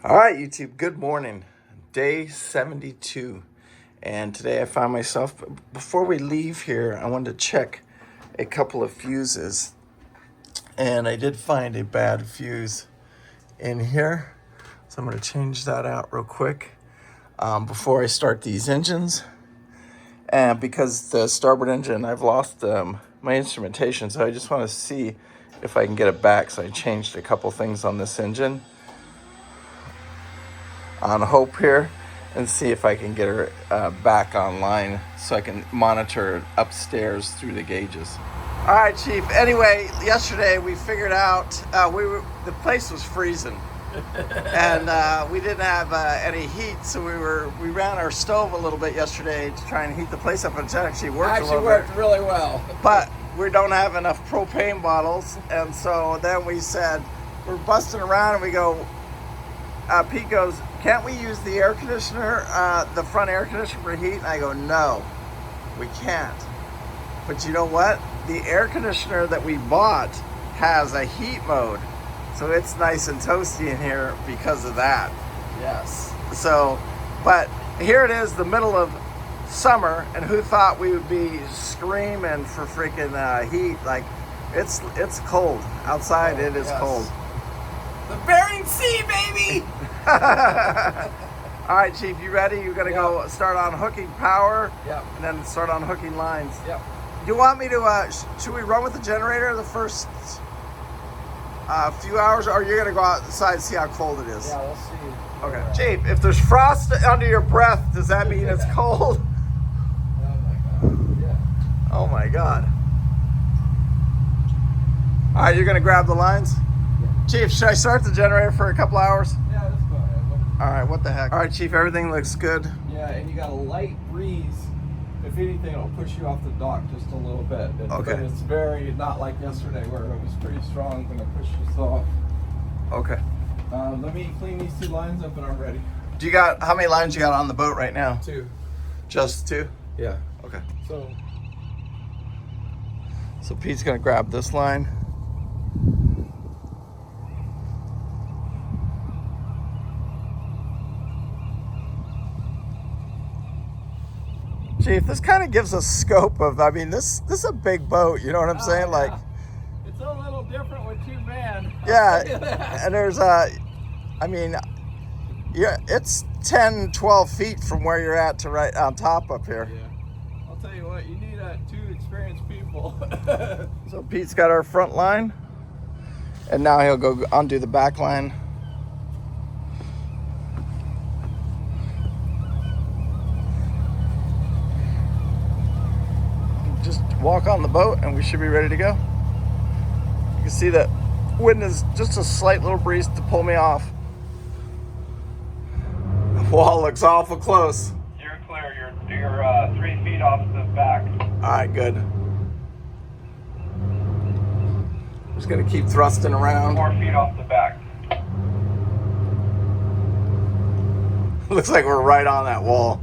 All right, YouTube, good morning. Day 72. And today I found myself, before we leave here, I wanted to check a couple of fuses. And I did find a bad fuse in here. So I'm going to change that out real quick before I start these engines. And because the starboard engine, I've lost my instrumentation, so I just want to see if I can get it back. So I changed a couple things on this engine on Hope here and see if I can get her back online so I can monitor it upstairs through the gauges. All right, Chief. Anyway, yesterday we figured out the place was freezing and we didn't have any heat, so we ran our stove a little bit yesterday to try and heat the place up, and it actually worked really well. But we don't have enough propane bottles, and so then we said, we're busting around and we go, Pete goes, can't we use the air conditioner, the front air conditioner for heat? And I go, no, we can't. But you know what? The air conditioner that we bought has a heat mode. So it's nice and toasty in here because of that. Yes. So, but here it is, the middle of summer, and who thought we would be screaming for freaking heat? Like, it's cold. Outside, it is cold. The Bering Sea, baby! All right, Chief, you ready? You're gonna go start on hooking power, Yep. and then start on hooking lines. Yep. Do you want me to? Should we run with the generator the first few hours, or you're gonna go outside and see how cold it is? Yeah, we'll see. Okay, Chief. If there's frost under your breath, does that mean it's cold? Oh my God. Yeah. Oh my God. All right, you're gonna grab the lines. Chief, should I start the generator for a couple hours? Yeah, let's go ahead. All right, what the heck? All right, Chief, everything looks good. Yeah, and you got a light breeze. If anything, it'll push you off the dock just a little bit. Okay. But it's very, not like yesterday where it was pretty strong when it pushed us off. Okay. Let me clean these two lines up and I'm ready. Do you got, how many lines you got on the boat right now? 2. Just 2? Yeah. Okay. So Pete's gonna grab this line. Chief, this kind of gives us scope of, I mean, this is a big boat, you know what I'm saying? Yeah. Like, it's a little different with 2 men. yeah, and there's I mean, yeah, it's 10, 12 feet from where you're at to right on top up here. Yeah. I'll tell you what, you need 2 experienced people. So Pete's got our front line, and now he'll go undo the back line. Just walk on the boat and we should be ready to go. You can see that wind is just a slight little breeze to pull me off. The wall looks awful close. You're clear. You're 3 feet off the back. All right, good. Just gonna keep thrusting around. 4 feet off the back. Looks like we're right on that wall.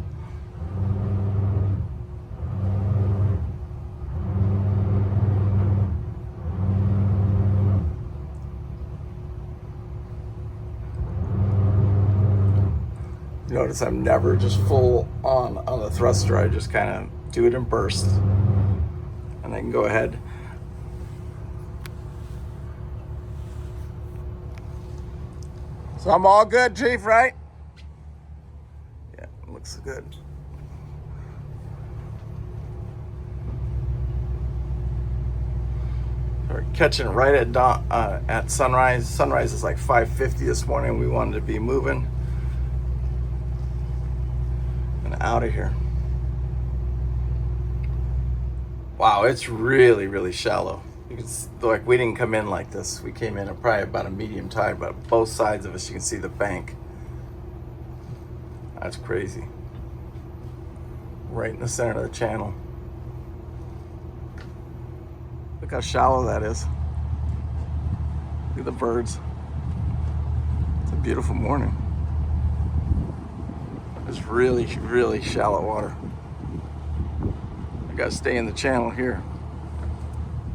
Notice I'm never just full on the thruster. I just kind of do it in bursts, and I can go ahead. So I'm all good, Chief, right? Yeah, looks good. We're catching right at dawn, at sunrise. Sunrise is like 5:50 this morning. We wanted to be moving and out of here. Wow, it's really, really shallow. You can see, like, we didn't come in like this. We came in at probably about a medium tide, but both sides of us you can see the bank. That's crazy. Right in the center of the channel. Look how shallow that is. Look at the birds. It's a beautiful morning. It's really, really shallow water. I gotta stay in the channel here.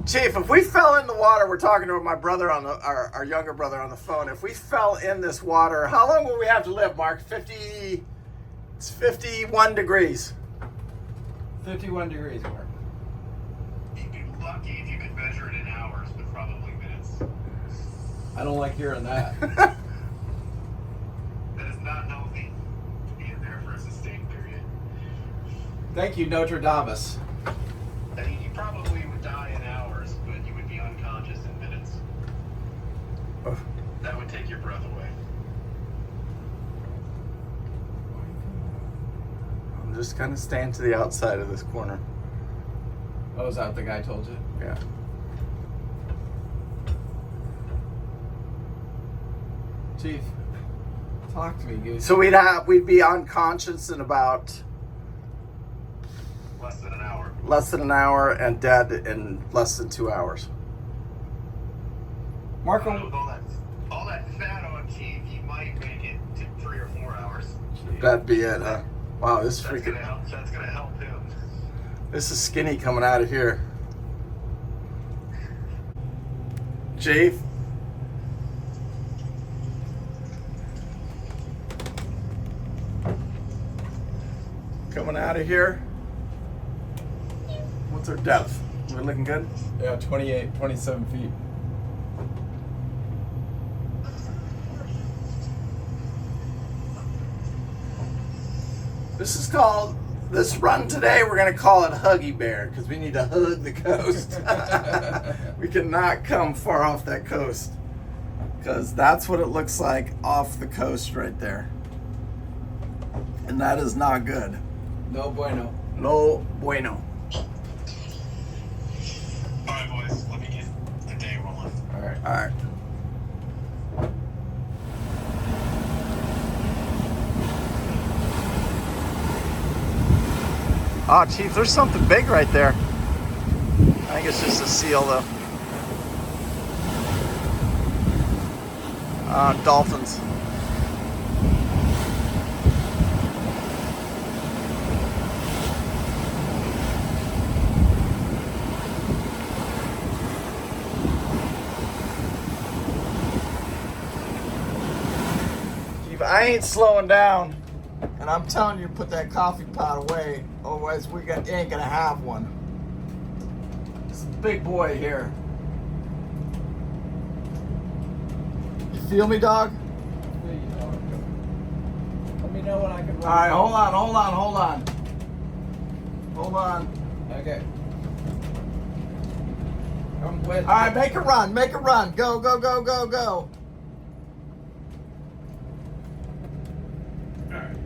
Chief, if we fell in the water, we're talking to my brother on the our younger brother on the phone. If we fell in this water, how long will we have to live, Mark? 50. It's 51 degrees. 51 degrees, Mark. You'd be lucky if you could measure it in hours, but probably minutes. I don't like hearing that. That is not healthy to be in there for a sustained period. Thank you, Notre Damus. I mean, you probably would die in hours, but you would be unconscious in minutes. That would take your breath away. I'm just kind of staying to the outside of this corner. Oh, is that what the guy told you? Yeah. Chief, talk to me, Goose. So we'd be unconscious in about Less than an hour. less than an hour and dead in less than 2 hours. Mark, With all that fat on Chief, you might make it to 3 or 4 hours. That'd be it, huh? Wow, this is That's freaking. gonna help him. This is skinny coming out of here. Chief. Coming out of here. What's our depth? We're looking good? yeah, 28, 27 feet. This is called, this run today, we're going to call it Huggy Bear because we need to hug the coast. We cannot come far off that coast because that's what it looks like off the coast right there. And that is not good. No bueno. No bueno. Alright, boys, let me get the day rolling. All right. All right. Oh, Chief, there's something big right there. I think it's just a seal, though. Dolphins. Chief, I ain't slowing down. And I'm telling you to put that coffee pot away, otherwise we ain't gonna have one. This is a big boy here. You feel me, dog? Let me know when I can run. All right, hold on. Hold on. Okay. Come with. All right, make a run. Go, go, go, go, go. All right.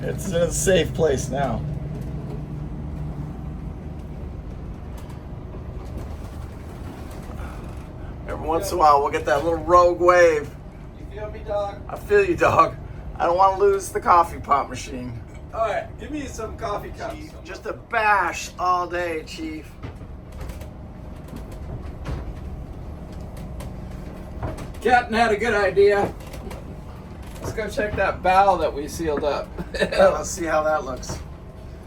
It's in a safe place now. Every once in a while, we'll get that little rogue wave. You feel me, dog? I feel you, dog. I don't want to lose the coffee pot machine. All right, give me some coffee cups. Just a bash all day, Chief. Captain had a good idea. Let's go check that bow that we sealed up. Let's see how that looks.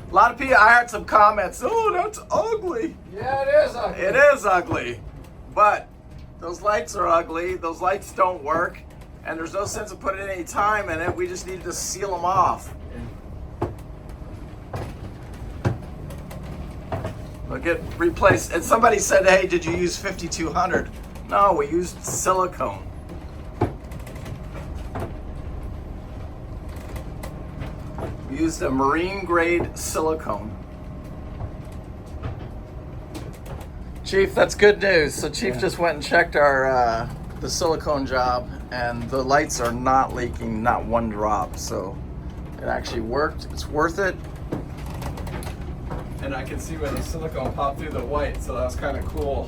A lot of people, I heard some comments, oh, that's ugly. Yeah, it is ugly. It is ugly, but those lights are ugly. Those lights don't work, and there's no sense of putting any time in it. We just need to seal them off. They'll get replaced. And somebody said, hey, did you use 5200? No, we used silicone. We used a marine grade silicone. Chief, that's good news. So Chief just went and checked our the silicone job, and the lights are not leaking, not one drop. So it actually worked. It's worth it. And I can see where the silicone popped through the white, so that was kind of cool.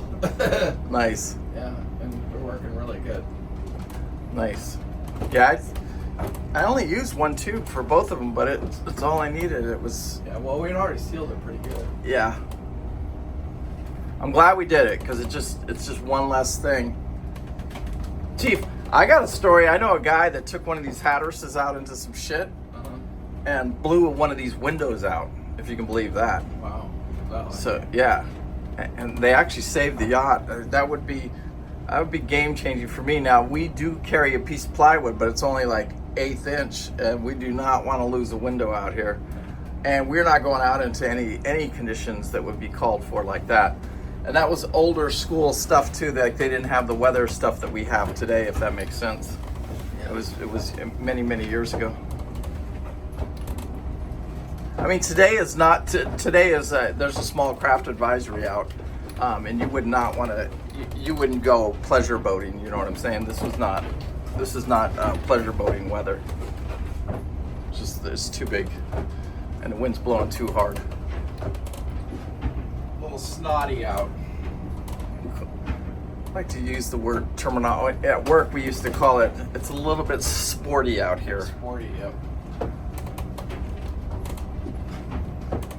Nice. Yeah, and we're working really good. Nice. Yeah, I only used one tube for both of them, but it's all I needed. It was, Yeah, well, we'd already sealed it pretty good. yeah. I'm glad we did it because it's just one less thing. Chief, I got a story. I know a guy that took one of these Hatteras out into some shit and blew one of these windows out, if you can believe that. Wow. Wow. So, yeah. and they actually saved the yacht. That would be game changing for me. Now we do carry a piece of plywood, but it's only like 1/8 inch, and we do not want to lose a window out here. And we're not going out into any conditions that would be called for like that. And that was older school stuff too. Like they didn't have the weather stuff that we have today, if that makes sense. It was many years ago. I mean, today is not. Today is there's a small craft advisory out, and you would not want to. You wouldn't go pleasure boating. You know what I'm saying? This is not pleasure boating weather. It's too big, and the wind's blowing too hard. A little snotty out. I like to use the word terminology. At work, we used to call it, it's a little bit sporty out here. Sporty, yep.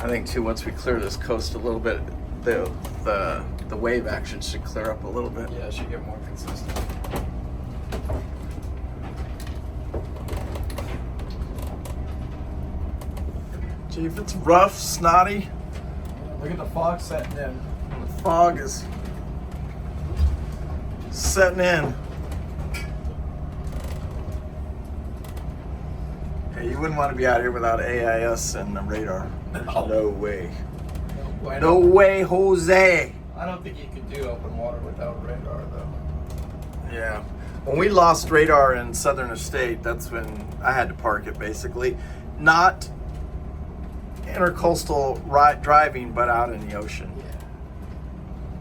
I think too, once we clear this coast a little bit, the wave action should clear up a little bit. Yeah, it should get more consistent. Gee, if it's rough, snotty, Look at the fog setting in. the fog is setting in. Yeah, you wouldn't want to be out here without AIS and the radar. No way. No way, Jose. I don't think you could do open water without radar, though. Yeah. When we lost radar in Southern Estate, that's when I had to park it, basically. Not intercoastal driving, but out in the ocean. Yeah.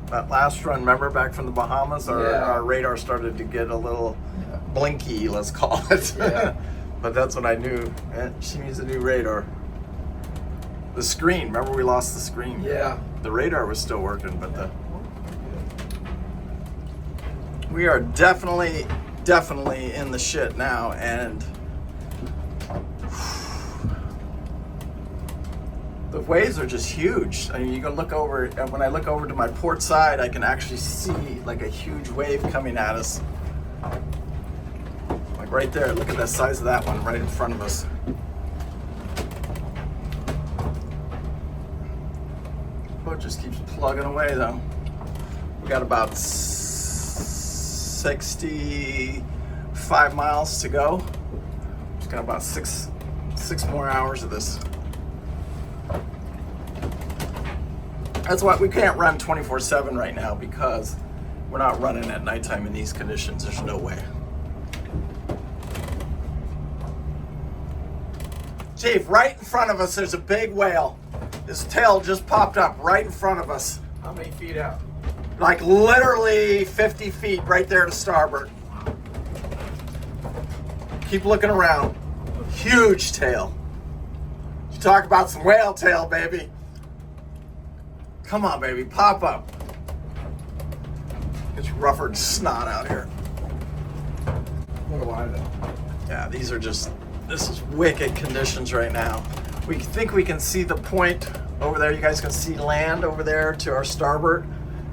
That last run, remember back from the Bahamas, Yeah. our radar started to get a little blinky, let's call it. Yeah. But that's when I knew, she needs a new radar. The screen, remember we lost the screen? Yeah. The radar was still working, but we are definitely in the shit now, and the waves are just huge. I mean, you can look over, and when I look over to my port side, I can actually see like a huge wave coming at us. Like right there, look at the size of that one right in front of us. Boat just keeps plugging away though. We got about 65 miles to go. Just got about six more hours of this. That's why we can't run 24/7 right now, because we're not running at nighttime in these conditions. There's no way. Chief, right in front of us, there's a big whale. His tail just popped up right in front of us. How many feet out? Like literally 50 feet right there to starboard. Keep looking around. Huge tail. You talk about some whale tail, baby. Come on, baby, pop up. Get your Rufford snot out here. What do I know? Yeah, this is wicked conditions right now. We think we can see the point over there. You guys can see land over there to our starboard.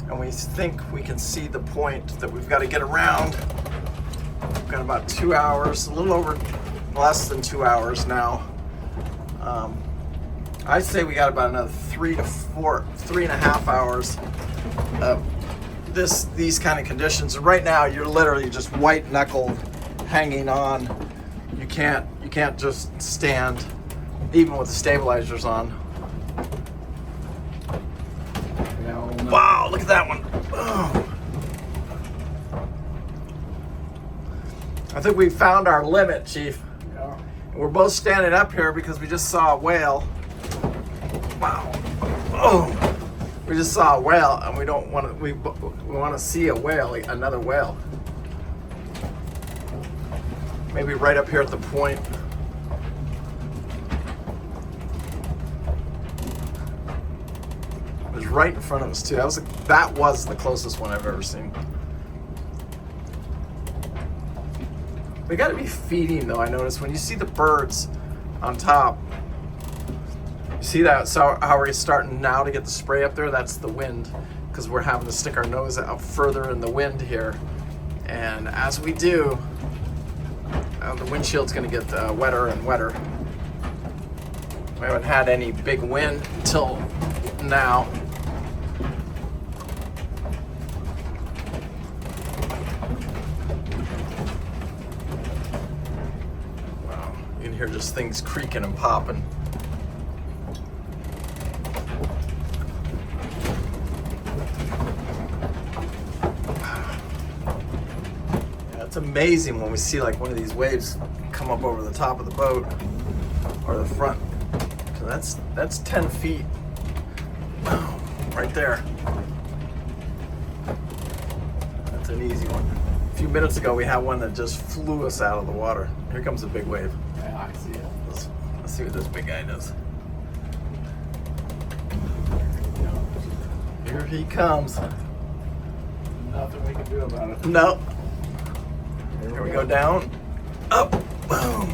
And we think we can see the point that we've got to get around. We've got about 2 hours, a little over, less than 2 hours now. I'd say we got about another 3.5 hours of these kind of conditions. And right now, you're literally just white knuckled, hanging on. You can't just stand, even with the stabilizers on. Wow, look at that one. Oh. I think we found our limit, Chief. Yeah. We're both standing up here because we just saw a whale. Wow. Oh. We just saw a whale, and we don't want to. We want to see a whale, another whale. Maybe right up here at the point. It was right in front of us too. That was the closest one I've ever seen. We got to be feeding though. I noticed when you see the birds on top. You see that? So how we're starting now to get the spray up there? That's the wind, because we're having to stick our nose out further in the wind here. And as we do, the windshield's going to get wetter and wetter. We haven't had any big wind until now. hear just things creaking and popping. Yeah, it's amazing when we see like one of these waves come up over the top of the boat or the front. So that's 10 feet right there. That's an easy one. A few minutes ago we had one that just flew us out of the water. Here comes a big wave. Yeah, I see it. Let's see what this big guy does. Here he comes. Nothing we can do about it. No. Here we go down. Up. Boom.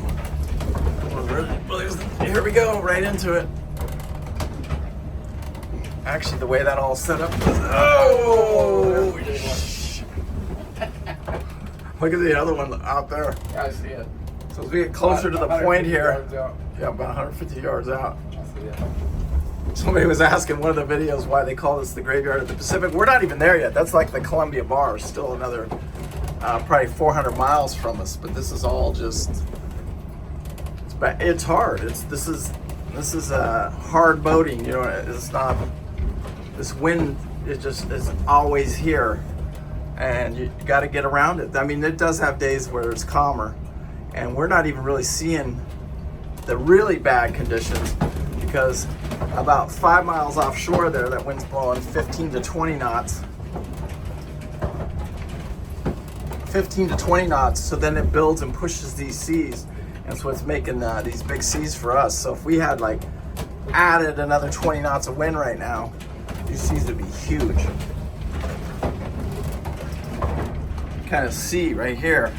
Here we go. Right into it. Actually, the way that all set up was... Oh! Look at the other one out there. I see it. So as we get closer to the point here... Yards out. Yeah, about 150 yards out. I see it. Somebody was asking one of the videos why they call this the graveyard of the Pacific. We're not even there yet. That's like the Columbia Bar. Still another probably 400 miles from us. But this is all just... It's hard. This is hard boating. You know, it's not... This wind is always here. And you got to get around it. I mean, it does have days where it's calmer. And we're not even really seeing the really bad conditions because about 5 miles offshore there, that wind's blowing 15 to 20 knots. 15 to 20 knots, so then it builds and pushes these seas. And so it's making these big seas for us. So if we had like added another 20 knots of wind right now, these seas would be huge. Kind of see right here.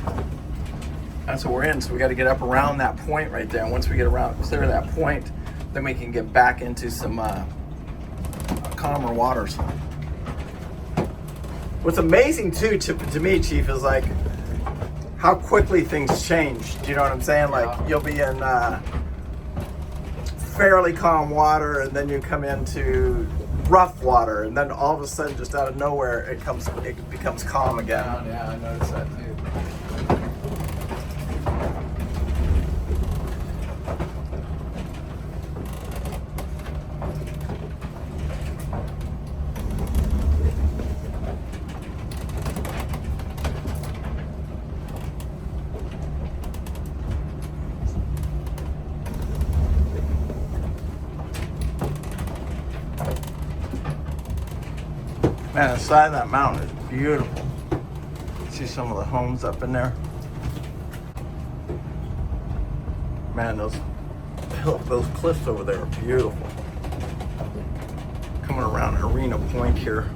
That's what we're in, so we got to get up around that point right there. And once we get around, clear that point, then we can get back into some calmer waters. What's amazing too, to me, Chief, is like how quickly things change. Do you know what I'm saying? Like you'll be in fairly calm water, and then you come into rough water, and then all of a sudden, just out of nowhere, it becomes calm again. Yeah, I noticed that too. Man, the side of that mountain is beautiful. See some of the homes up in there. Man, those cliffs over there are beautiful. Coming around Arena Point here.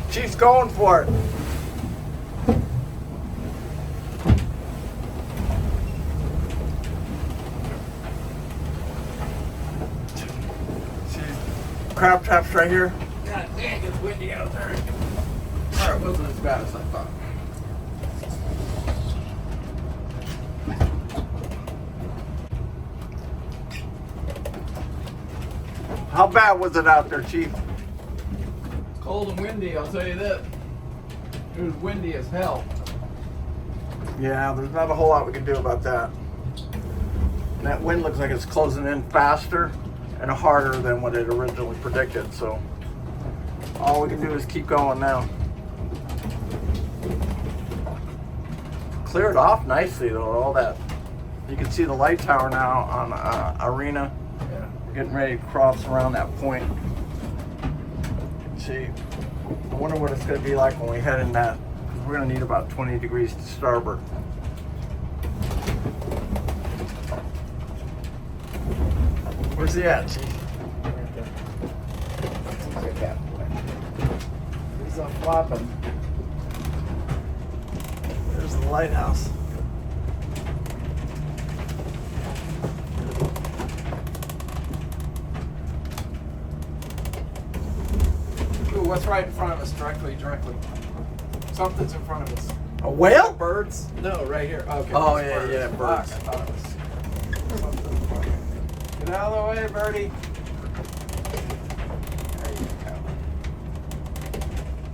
She's going for it. Crab traps right here. God dang, it's windy out there. Alright, it wasn't as bad as I thought. How bad was it out there, Chief? Cold and windy, I'll tell you that. It was windy as hell. Yeah, there's not a whole lot we can do about that. And that wind looks like it's closing in faster and harder than what it originally predicted, so all we can do is keep going now. Cleared off nicely though, all that. You can see the light tower now on Arena. Yeah. Getting ready to cross around that point. See, I wonder what it's going to be like when we head in that, because we're going to need about 20 degrees to starboard. Where's he at, Chief? Right there. Seems like that way. He's up flopping. There's the lighthouse. Ooh, what's right in front of us? Directly. Something's in front of us. A whale? Birds? No, right here. Okay. Oh, it's yeah, birds. yeah, birds. Fuck, I thought it was something in front of me. Get out of the way, birdie. There you go.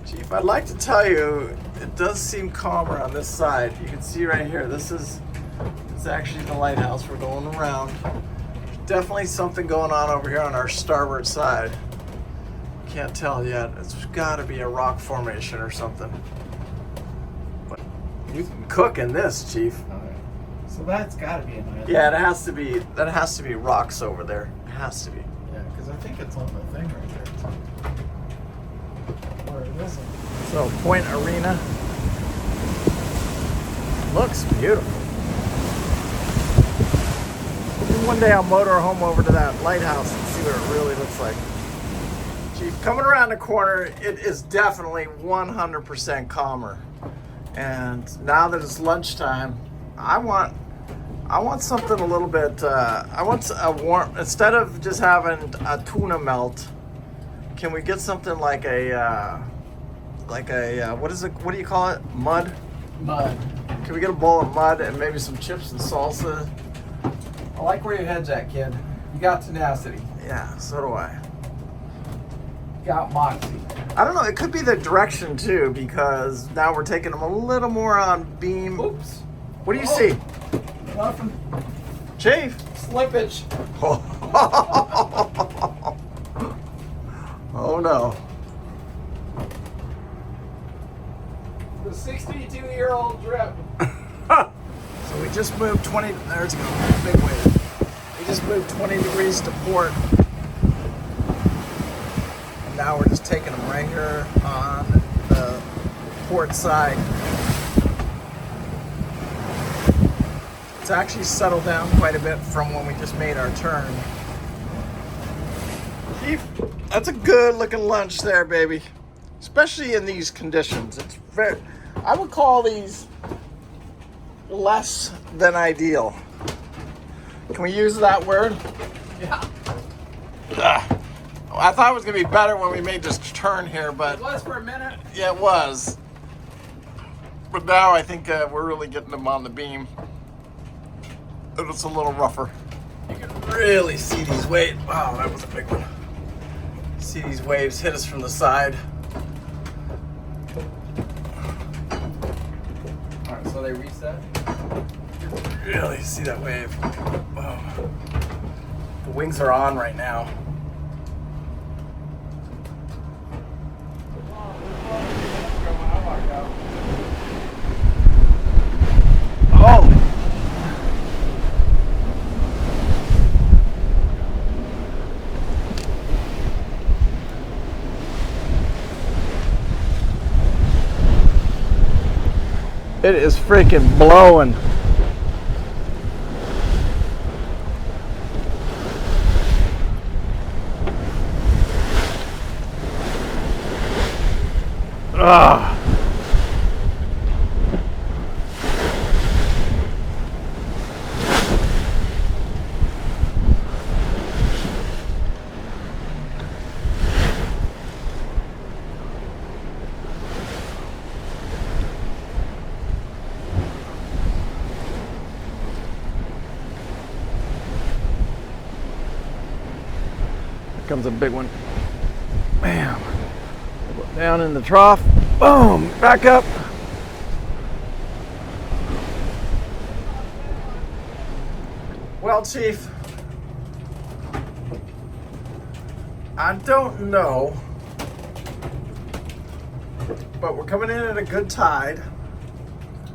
Chief, I'd like to tell you, it does seem calmer on this side. You can see right here, this is actually the lighthouse. We're going around. Definitely something going on over here on our starboard side. Can't tell yet. It's got to be a rock formation or something. But you can cook in this, Chief. So that's got to be an island. Yeah, it has to be. That has to be rocks over there. It has to be. Yeah, because I think it's on the thing right there. Or it isn't. So Point Arena looks beautiful. Maybe one day I'll motor home over to that lighthouse and see what it really looks like. Chief, coming around the corner, it is definitely 100% calmer. And now that it's lunchtime, I want something a little bit. I want a warm. Instead of just having a tuna melt, can we get something like a what is it? What do you call it? Mud. Mud. Can we get a bowl of mud and maybe some chips and salsa? I like where your head's at, kid. You got tenacity. Yeah, so do I. You got moxie. I don't know. It could be the direction too, because now we're taking them a little more on beam. Oops. What do you see, Nothing. Chief? Slippage. Oh no. The 62-year-old drip. So we just moved 20. There's a big wave. We just moved 20 degrees to port. And now we're just taking them right here on the port side. It's actually settled down quite a bit from when we just made our turn. Chief, that's a good looking lunch there, baby. Especially in these conditions. It's very, I would call these less than ideal. Can we use that word? Yeah. I thought it was gonna be better when we made this turn here, but It was for a minute. yeah, it was. But now I think we're really getting them on the beam. And it's a little rougher. You can really see these waves. Wow, that was a big one. See these waves hit us from the side. All right, so they reset. Really see that wave. Wow. The wings are on right now. Oh! It is freaking blowing. Ah. Here comes a big one. Bam. Down in the trough. Boom. Back up. Well, Chief, I don't know, but we're coming in at a good tide.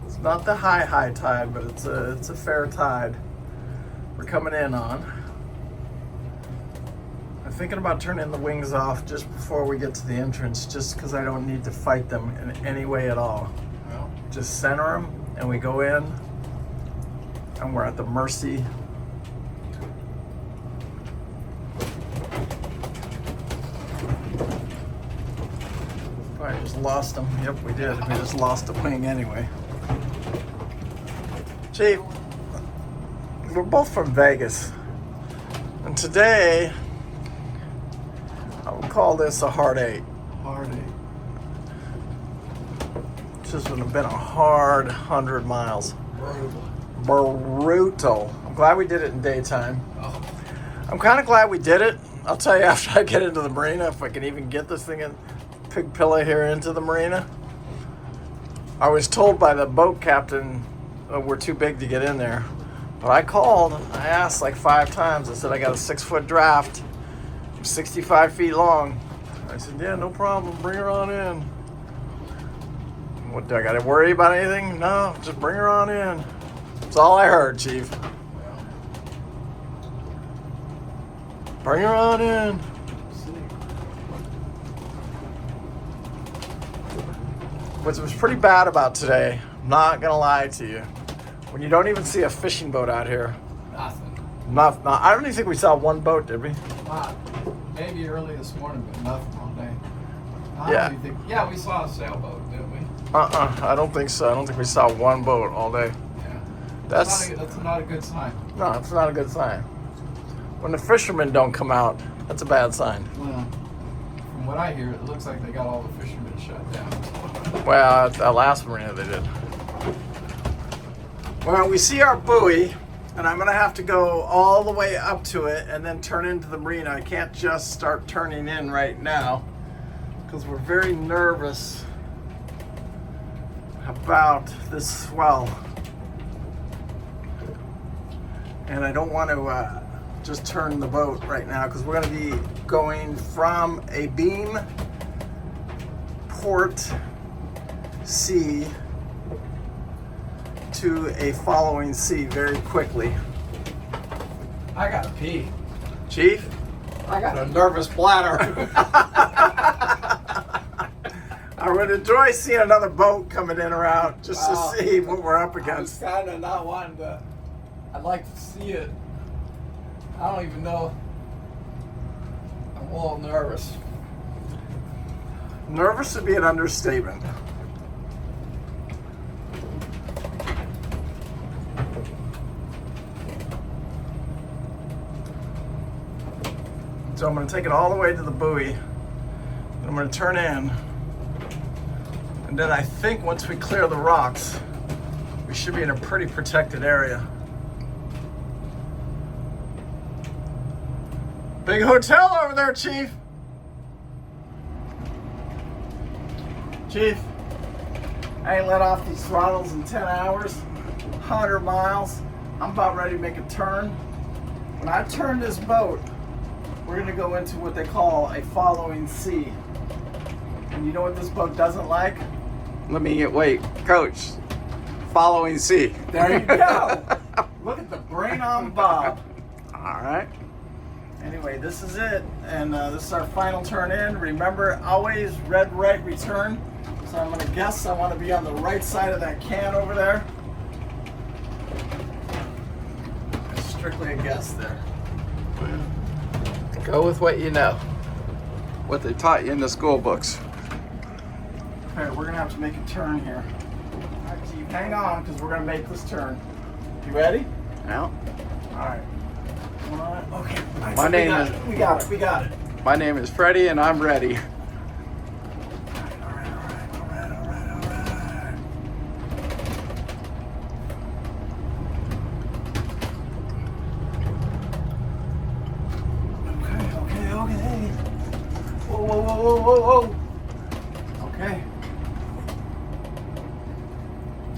It's not the high tide, but it's a fair tide we're coming in on. I'm thinking about turning the wings off just before we get to the entrance, just because I don't need to fight them in any way at all. Well, Just center them and we go in and we're at the mercy. Probably just lost them. Yep, we did. We just lost a wing anyway. Chief, we're both from Vegas. And today, I would call this a hard 8. hard eight. It's just been a hard 100 miles. Brutal. Brutal. I'm glad we did it in daytime. Oh. I'm kind of glad we did it. I'll tell you after I get into the marina, if I can even get this thing in Pig Pillow here into the marina. I was told by the boat captain we're too big to get in there. But I called, I asked like 5 times. I said, I got a 6-foot draft, 65 feet long. I said, yeah, no problem, bring her on in. What, do I got to worry about anything? No, just bring her on in. That's all I heard, Chief. Bring her on in. What was pretty bad about today, I'm not going to lie to you, when you don't even see a fishing boat out here. Nothing. I don't even think we saw one boat, did we? Maybe early this morning, but nothing all day. Yeah. We saw a sailboat, didn't we? I don't think so. I don't think we saw one boat all day. Yeah. That's not a good sign. No, it's not a good sign. When the fishermen don't come out, that's a bad sign. Well, from what I hear, it looks like they got all the fishermen shut down. Well, at that last marina they did. Well, we see our buoy, and I'm gonna have to go all the way up to it and then turn into the marina. I can't just start turning in right now because we're very nervous about this swell. And I don't want to just turn the boat right now because we're going to be going from a beam port sea to a following sea very quickly. I gotta pee. Chief? I got a nervous bladder. I would enjoy seeing another boat coming in or out just to see what we're up I was against. kind of not wanting to. I'd like to see it. I don't even know. I'm a little nervous. Nervous would be an understatement. So I'm going to take it all the way to the buoy. I'm going to turn in. And then I think once we clear the rocks, we should be in a pretty protected area. Big hotel over there, Chief. Chief, I ain't let off these throttles in 10 hours, 100 miles. I'm about ready to make a turn. When I turn this boat, we're gonna go into what they call a following sea. And you know what this boat doesn't like? Wait, Coach. Following sea. There you go. Look at the brain on Bob. All right. Anyway, this is it, and this is our final turn in. Remember, always red right return. So I'm gonna guess I want to be on the right side of that can over there. Strictly a guess there. Go with what you know. What they taught you in the school books. Okay, we're gonna have to make a turn here. All right, Chief, hang on, because we're gonna make this turn. You ready? Yeah. All right. Okay. We got it. My name is Freddie, and I'm ready. All right. Okay. Whoa. Okay.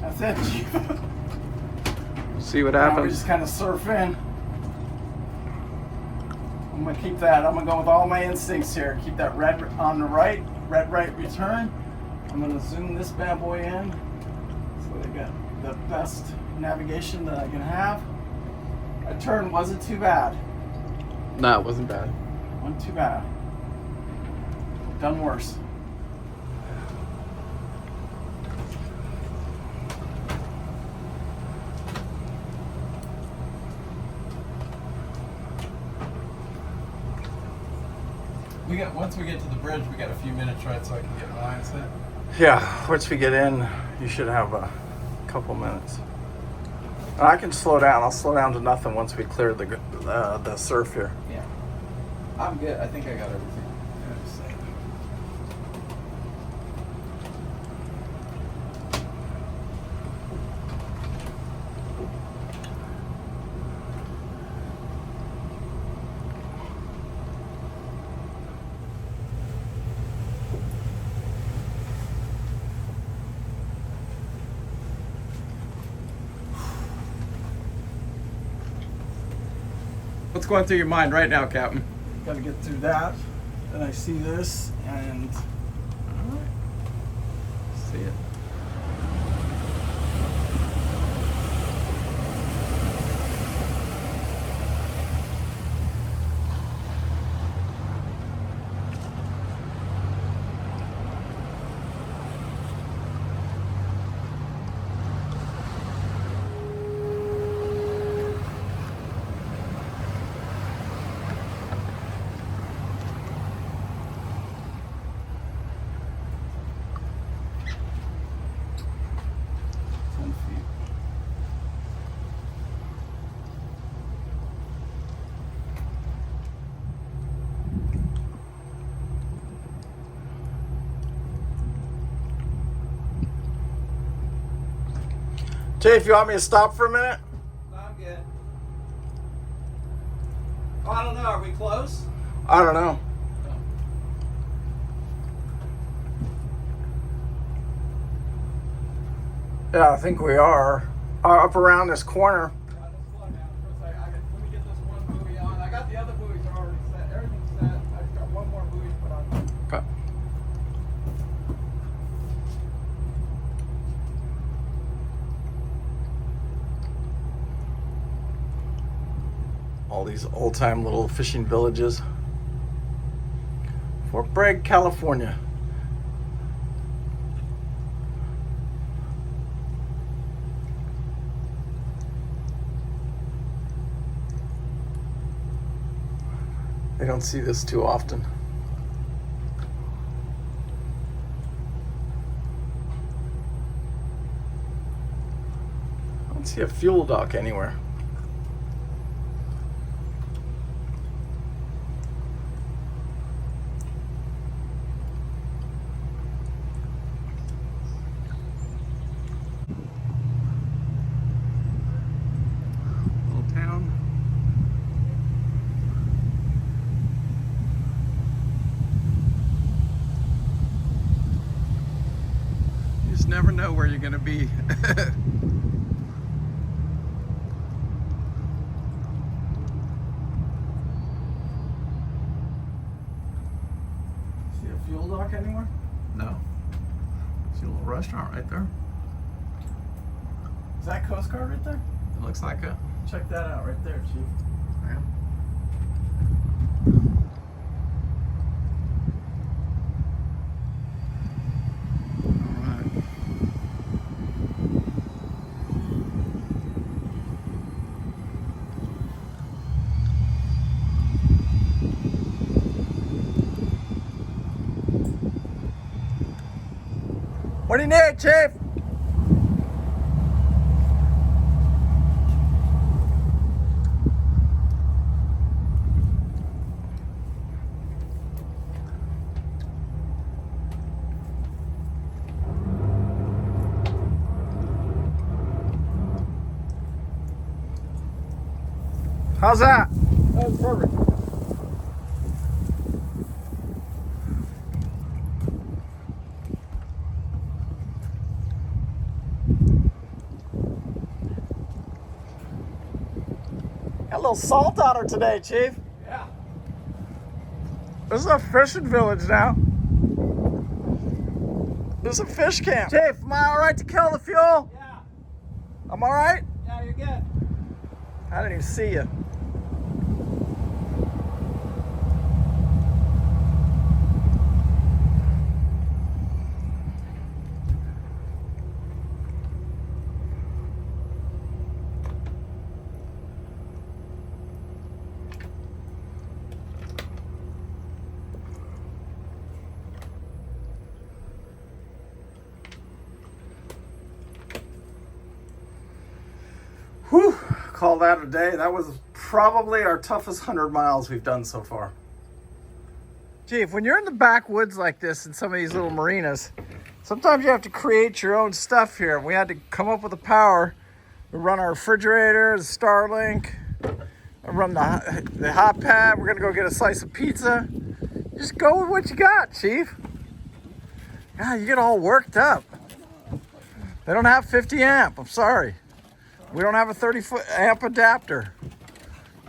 That's it, Chief. See what Now we happens. just kind of surf in. I'm gonna keep that. I'm gonna go with all my instincts here. Keep that red on the right, red right return. I'm gonna zoom this bad boy in so they got the best navigation that I can have. That turn wasn't too bad. No, it wasn't bad. Wasn't too bad. Done worse. Once we get to the bridge, we got a few minutes, right, so I can get my line set. Yeah, once we get in, you should have a couple minutes. And I can slow down. I'll slow down to nothing once we clear the surf here. Yeah. I'm good. I think I got everything. What's going through your mind right now, Captain? Got to get through that. Then I see this, and all right. See it. Jay, if you want me to stop for a minute? No, I'm good. Oh, I don't know. Are we close? I don't know. Yeah, I think we are. Up around this corner. Yeah, just slow down for a second. Let me get this one buoy on. I got the other buoys already set. Everything's set. I just got one more buoy to put on. Okay. All these old-time little fishing villages. Fort Bragg, California. I don't see this too often. I don't see a fuel dock anywhere. Little town. You just never know where you're gonna be. See a fuel dock anywhere? No. See a little restaurant right there. Is that Coast Guard right there? It looks like it. Check that out right there, Chief. Yeah. All right. What do you need, Chief? How's that? That was perfect. Got a little salt on her today, Chief. Yeah. This is a fishing village now. This is a fish camp. Chief, am I all right to kill the fuel? Yeah. I'm all right? Yeah, you're good. I didn't even see you. Whew, call that a day. That was probably our toughest 100 miles we've done so far. Chief, when you're in the backwoods like this in some of these little marinas, sometimes you have to create your own stuff here. We had to come up with the power. We run our refrigerator, the Starlink, I run the hot pad. We're gonna go get a slice of pizza. Just go with what you got, Chief. God, you get all worked up. They don't have 50 amp, I'm sorry. We don't have a 30 amp adapter.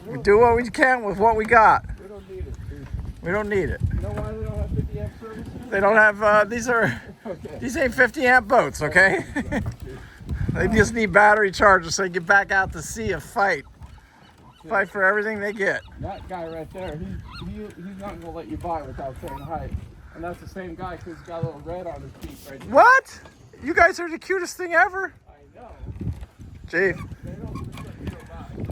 We do what we can with what we got. We don't need it, Chief. We don't need it. You know why they don't have 50 amp service? They don't have, these ain't 50 amp boats, okay? They just need battery chargers so they get back out to sea and fight. Fight for everything they get. That guy right there, he's not gonna let you buy without saying hi. And that's the same guy because he's got a little red on his feet right there. What? You guys are the cutest thing ever. I know. Chief. They don't just let you go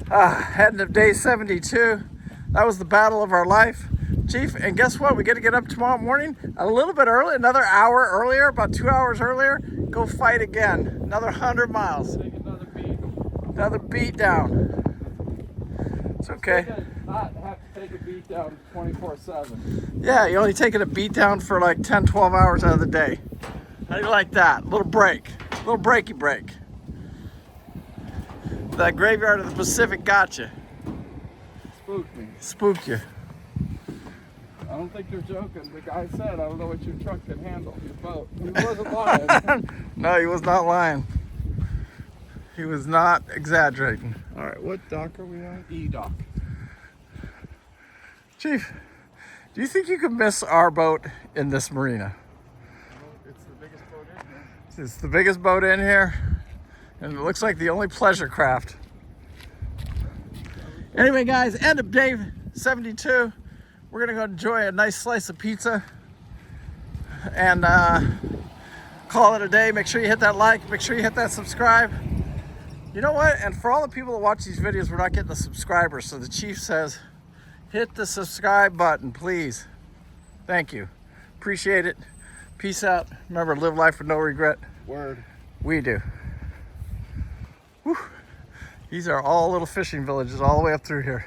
by. Heading to day 72. That was the battle of our life. Chief, and guess what? We get to get up tomorrow morning a little bit early, another hour earlier, about 2 hours earlier, go fight again. Another 100 miles. Take another beat. Another beat down. It's okay. Not have to take a beat down 24/7. Yeah, you're only taking a beat down for like 10, 12 hours out of the day. How do you like that? Little break. Little breaky break. That graveyard of the Pacific got you. Spooked me. Spooked you. I don't think they're joking. The guy said, I don't know what your truck can handle, your boat. He wasn't lying. No, he was not lying. He was not exaggerating. All right, what dock are we on? E-dock. Chief, do you think you could miss our boat in this marina? It's the biggest boat in here. It's the biggest boat in here, and it looks like the only pleasure craft. Anyway, guys, end of day 72. We're gonna go enjoy a nice slice of pizza and call it a day. Make sure you hit that like, make sure you hit that subscribe. You know what? And for all the people that watch these videos, we're not getting the subscribers. So the chief says, hit the subscribe button, please. Thank you. Appreciate it. Peace out. Remember, live life with no regret. Word. We do. Whew. These are all little fishing villages all the way up through here.